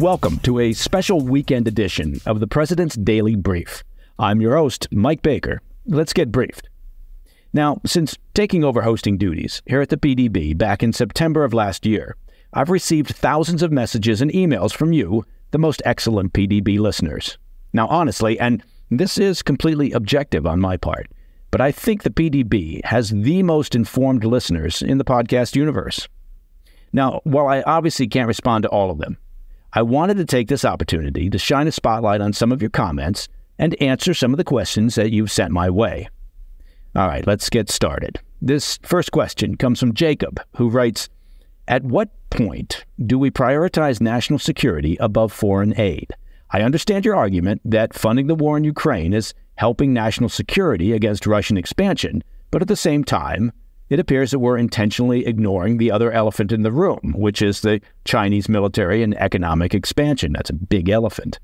Welcome to a special weekend edition of the President's Daily Brief. I'm your host, Mike Baker. Let's get briefed. Now, since taking over hosting duties here at the PDB back in September of last year, I've received thousands of messages and emails from you, the most excellent PDB listeners. Now, honestly, and this is completely objective on my part, but I think the PDB has the most informed listeners in the podcast universe. Now, while I obviously can't respond to all of them, I wanted to take this opportunity to shine a spotlight on some of your comments and answer some of the questions that you've sent my way. All right, let's get started. This first question comes from Jacob, who writes, "At what point do we prioritize national security above foreign aid? I understand your argument that funding the war in Ukraine is helping national security against Russian expansion, but at the same time, it appears that we're intentionally ignoring the other elephant in the room, which is the Chinese military and economic expansion. That's a big elephant.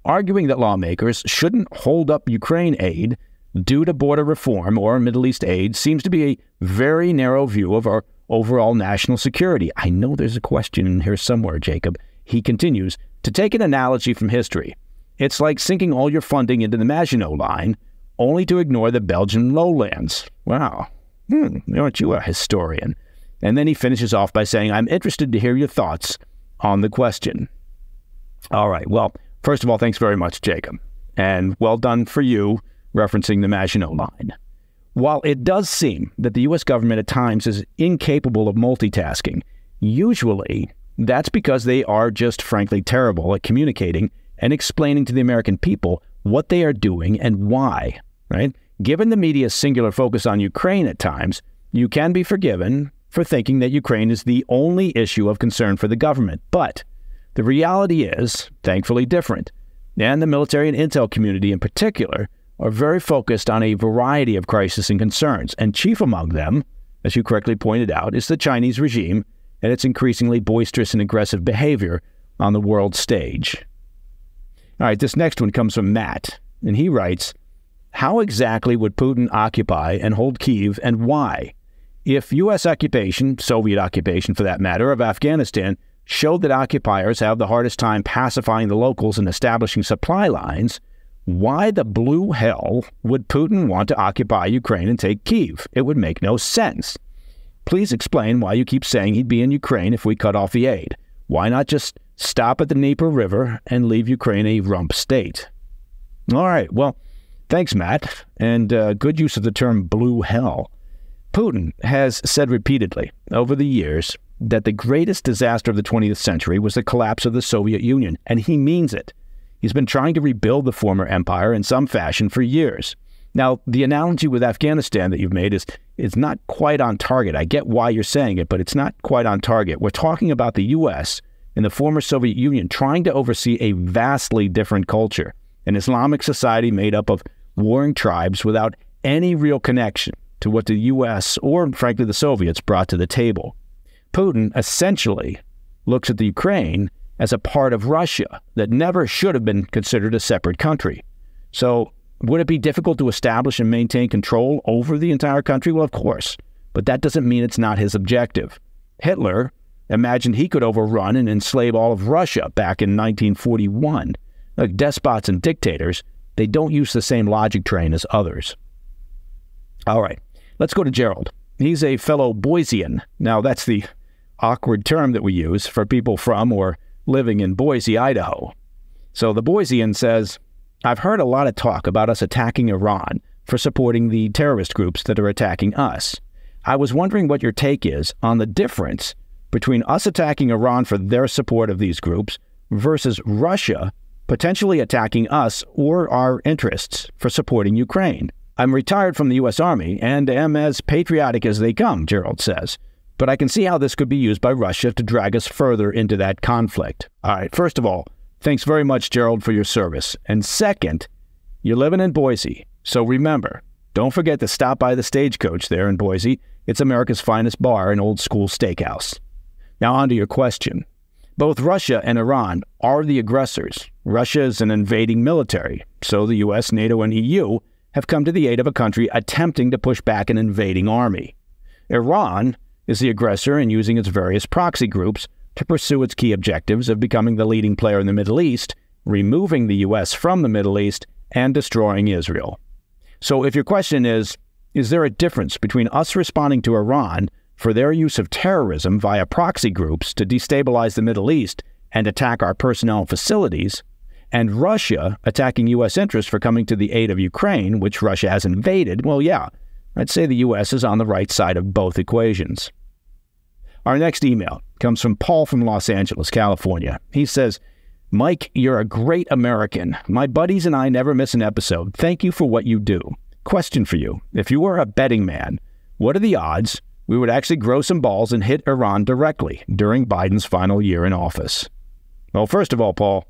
Arguing that lawmakers shouldn't hold up Ukraine aid due to border reform or Middle East aid seems to be a very narrow view of our overall national security." I know there's a question in here somewhere, Jacob. He continues, "To take an analogy from history, it's like sinking all your funding into the Maginot Line only to ignore the Belgian lowlands." Wow. Aren't you a historian? And then he finishes off by saying, "I'm interested to hear your thoughts on the question." All right. Well, first of all, thanks very much, Jacob. And well done for you referencing the Maginot Line. While it does seem that the U.S. government at times is incapable of multitasking, usually that's because they are just frankly terrible at communicating and explaining to the American people what they are doing and why, right? Given the media's singular focus on Ukraine at times, you can be forgiven for thinking that Ukraine is the only issue of concern for the government. But the reality is, thankfully, different. And the military and intel community in particular are very focused on a variety of crises and concerns. And chief among them, as you correctly pointed out, is the Chinese regime and its increasingly boisterous and aggressive behavior on the world stage. All right, this next one comes from Matt, and he writes, "How exactly would Putin occupy and hold Kyiv, and why? If U.S. occupation, Soviet occupation for that matter, of Afghanistan showed that occupiers have the hardest time pacifying the locals and establishing supply lines, why the blue hell would Putin want to occupy Ukraine and take Kyiv? It would make no sense. Please explain why you keep saying he'd be in Ukraine if we cut off the aid. Why not just stop at the Dnieper River and leave Ukraine a rump state?" All right, well, thanks, Matt, and good use of the term blue hell. Putin has said repeatedly over the years that the greatest disaster of the 20th century was the collapse of the Soviet Union, and he means it. He's been trying to rebuild the former empire in some fashion for years. Now, the analogy with Afghanistan that you've made is not quite on target. I get why you're saying it, but it's not quite on target. We're talking about the U.S. and the former Soviet Union trying to oversee a vastly different culture, an Islamic society made up of warring tribes without any real connection to what the U.S. or, frankly, the Soviets brought to the table. Putin essentially looks at the Ukraine as a part of Russia that never should have been considered a separate country. So would it be difficult to establish and maintain control over the entire country? Well, of course, but that doesn't mean it's not his objective. Hitler imagined he could overrun and enslave all of Russia back in 1941. Like despots and dictators, they don't use the same logic train as others. All right, let's go to Gerald. He's a fellow Boisean. Now, that's the awkward term that we use for people from or living in Boise, Idaho. So the Boisean says, "I've heard a lot of talk about us attacking Iran for supporting the terrorist groups that are attacking us. I was wondering what your take is on the difference between us attacking Iran for their support of these groups versus Russia potentially attacking us or our interests for supporting Ukraine. I'm retired from the U.S. Army and am as patriotic as they come," Gerald says. "But I can see how this could be used by Russia to drag us further into that conflict." All right, first of all, thanks very much, Gerald, for your service. And second, you're living in Boise. So remember, don't forget to stop by the Stagecoach there in Boise. It's America's finest bar and old school steakhouse. Now on to your question. Both Russia and Iran are the aggressors. Russia is an invading military, so the U.S., NATO, and EU have come to the aid of a country attempting to push back an invading army. Iran is the aggressor and using its various proxy groups to pursue its key objectives of becoming the leading player in the Middle East, removing the U.S. from the Middle East, and destroying Israel. So if your question is there a difference between us responding to Iran for their use of terrorism via proxy groups to destabilize the Middle East and attack our personnel and facilities, and Russia attacking U.S. interests for coming to the aid of Ukraine, which Russia has invaded? Well, yeah, I'd say the U.S. is on the right side of both equations. Our next email comes from Paul from Los Angeles, California. He says, Mike, you're a great American. My buddies and I never miss an episode. Thank you for what you do. Question for you. If you were a betting man, what are the odds we would actually grow some balls and hit Iran directly during Biden's final year in office? Well, first of all, Paul,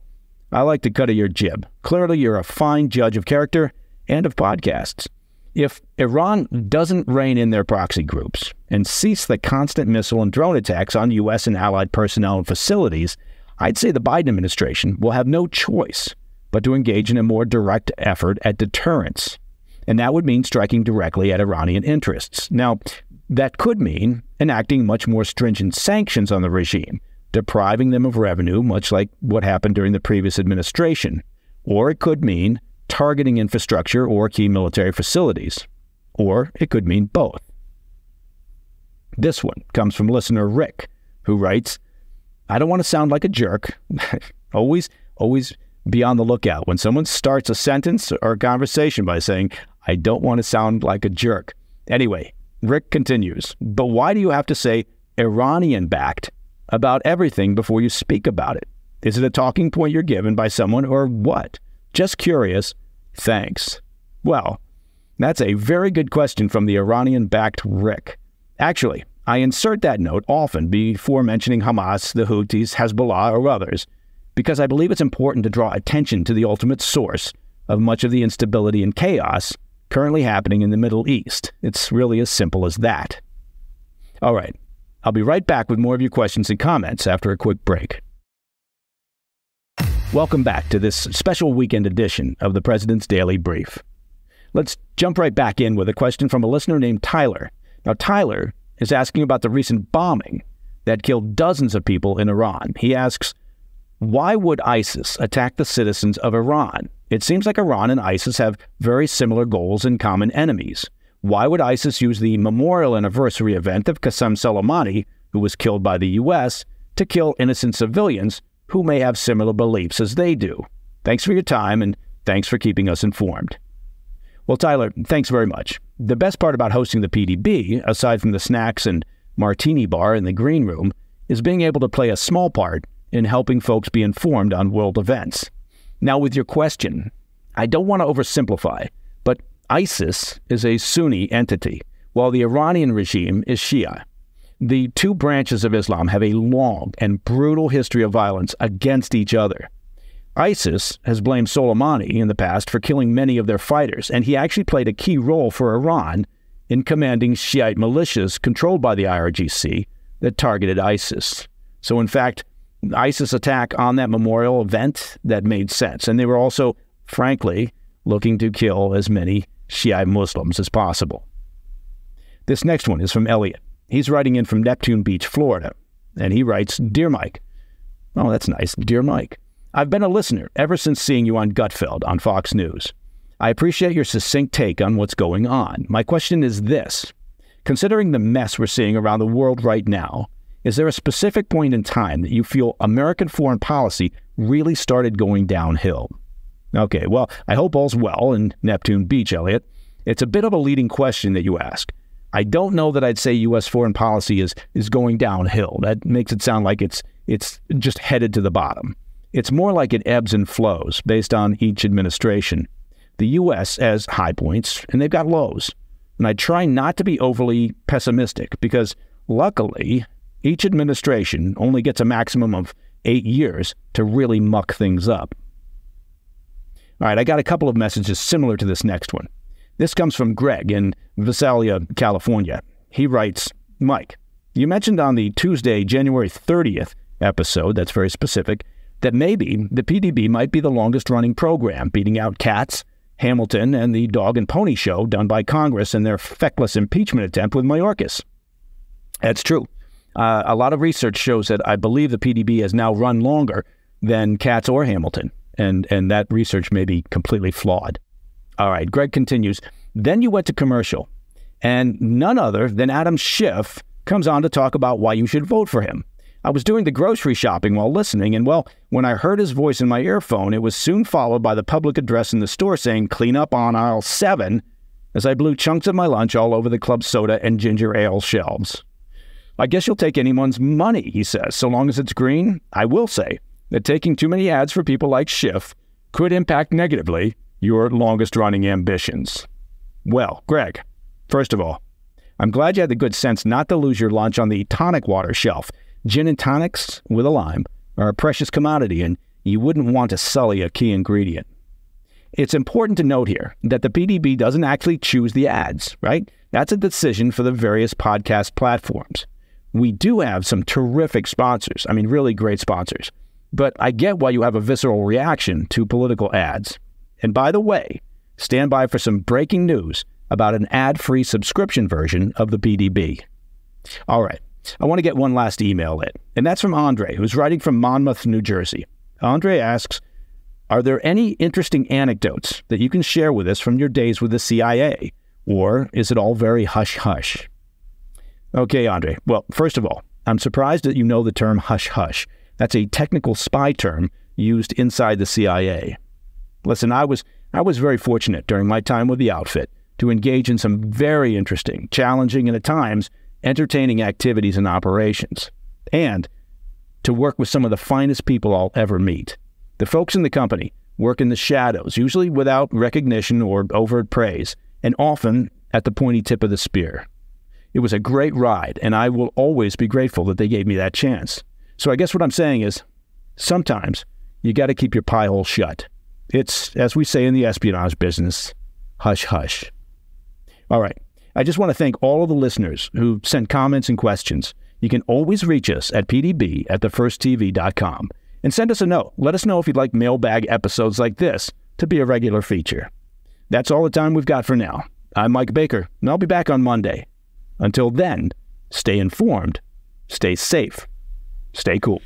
I like the cut of your jib. Clearly, you're a fine judge of character and of podcasts. If Iran doesn't rein in their proxy groups and cease the constant missile and drone attacks on U.S. and allied personnel and facilities, I'd say the Biden administration will have no choice but to engage in a more direct effort at deterrence. And that would mean striking directly at Iranian interests. Now, that could mean enacting much more stringent sanctions on the regime, depriving them of revenue, much like what happened during the previous administration. Or it could mean targeting infrastructure or key military facilities. Or it could mean both. This one comes from listener Rick, who writes, I don't want to sound like a jerk. always be on the lookout when someone starts a sentence or a conversation by saying, I don't want to sound like a jerk. Anyway, Rick continues, but why do you have to say Iranian-backed about everything before you speak about it? Is it a talking point you're given by someone or what? Just curious. Thanks. Well, that's a very good question from the Iranian-backed Rick. Actually, I insert that note often before mentioning Hamas, the Houthis, Hezbollah, or others, because I believe it's important to draw attention to the ultimate source of much of the instability and chaos currently happening in the Middle East. It's really as simple as that. All right, I'll be right back with more of your questions and comments after a quick break. Welcome back to this special weekend edition of the President's Daily Brief. Let's jump right back in with a question from a listener named Tyler. Now, Tyler is asking about the recent bombing that killed dozens of people in Iran. He asks, why would ISIS attack the citizens of Iran? It seems like Iran and ISIS have very similar goals and common enemies. Why would ISIS use the memorial anniversary event of Qasem Soleimani, who was killed by the U.S., to kill innocent civilians who may have similar beliefs as they do? Thanks for your time, and thanks for keeping us informed. Well, Tyler, thanks very much. The best part about hosting the PDB, aside from the snacks and martini bar in the green room, is being able to play a small part in helping folks be informed on world events. Now, with your question, I don't want to oversimplify, but ISIS is a Sunni entity, while the Iranian regime is Shia. The two branches of Islam have a long and brutal history of violence against each other. ISIS has blamed Soleimani in the past for killing many of their fighters, and he actually played a key role for Iran in commanding Shiite militias controlled by the IRGC that targeted ISIS. So in fact, ISIS attack on that memorial event, that made sense. And they were also, frankly, looking to kill as many Shiite Muslims as possible. This next one is from Elliot. He's writing in from Neptune Beach, Florida. And he writes, Dear Mike. Oh, that's nice. Dear Mike. I've been a listener ever since seeing you on Gutfeld on Fox News. I appreciate your succinct take on what's going on. My question is this. Considering the mess we're seeing around the world right now, is there a specific point in time that you feel American foreign policy really started going downhill? Okay, well, I hope all's well in Neptune Beach, Elliot. It's a bit of a leading question that you ask. I don't know that I'd say U.S. foreign policy is going downhill. That makes it sound like it's just headed to the bottom. It's more like it ebbs and flows based on each administration. The U.S. has high points, and they've got lows. And I try not to be overly pessimistic because, luckily, each administration only gets a maximum of 8 years to really muck things up. All right, I got a couple of messages similar to this next one. This comes from Greg in Visalia, California. He writes, Mike, you mentioned on the Tuesday, January 30th episode, that's very specific, that maybe the PDB might be the longest-running program, beating out Katz, Hamilton, and the Dog and Pony Show done by Congress in their feckless impeachment attempt with Mayorkas. That's true. A lot of research shows that I believe the PDB has now run longer than Katz or Hamilton, and that research may be completely flawed. All right, Greg continues, then you went to commercial, and none other than Adam Schiff comes on to talk about why you should vote for him. I was doing the grocery shopping while listening, and well, when I heard his voice in my earphone, it was soon followed by the public address in the store saying, clean up on aisle 7, as I blew chunks of my lunch all over the club soda and ginger ale shelves. I guess you'll take anyone's money, he says, so long as it's green. I will say that taking too many ads for people like Schiff could impact negatively your longest-running ambitions. Well, Greg, first of all, I'm glad you had the good sense not to lose your lunch on the tonic water shelf. Gin and tonics with a lime are a precious commodity, and you wouldn't want to sully a key ingredient. It's important to note here that the PDB doesn't actually choose the ads, right? That's a decision for the various podcast platforms. We do have some terrific sponsors, really great sponsors, but I get why you have a visceral reaction to political ads. And by the way, stand by for some breaking news about an ad-free subscription version of the PDB. All right, I want to get one last email in, and that's from Andre, who's writing from Monmouth, New Jersey. Andre asks, are there any interesting anecdotes that you can share with us from your days with the CIA, or is it all very hush-hush? Okay, Andre. Well, first of all, I'm surprised that you know the term hush-hush. That's a technical spy term used inside the CIA. Listen, I was very fortunate during my time with the outfit to engage in some very interesting, challenging, and at times entertaining activities and operations, and to work with some of the finest people I'll ever meet. The folks in the company work in the shadows, usually without recognition or overt praise, and often at the pointy tip of the spear. It was a great ride, and I will always be grateful that they gave me that chance. So I guess what I'm saying is, sometimes you got to keep your pie hole shut. It's, as we say in the espionage business, hush hush. All right. I just want to thank all of the listeners who sent comments and questions. You can always reach us at pdb@thefirsttv.com and send us a note. Let us know if you'd like mailbag episodes like this to be a regular feature. That's all the time we've got for now. I'm Mike Baker, and I'll be back on Monday. Until then, stay informed, stay safe, stay cool.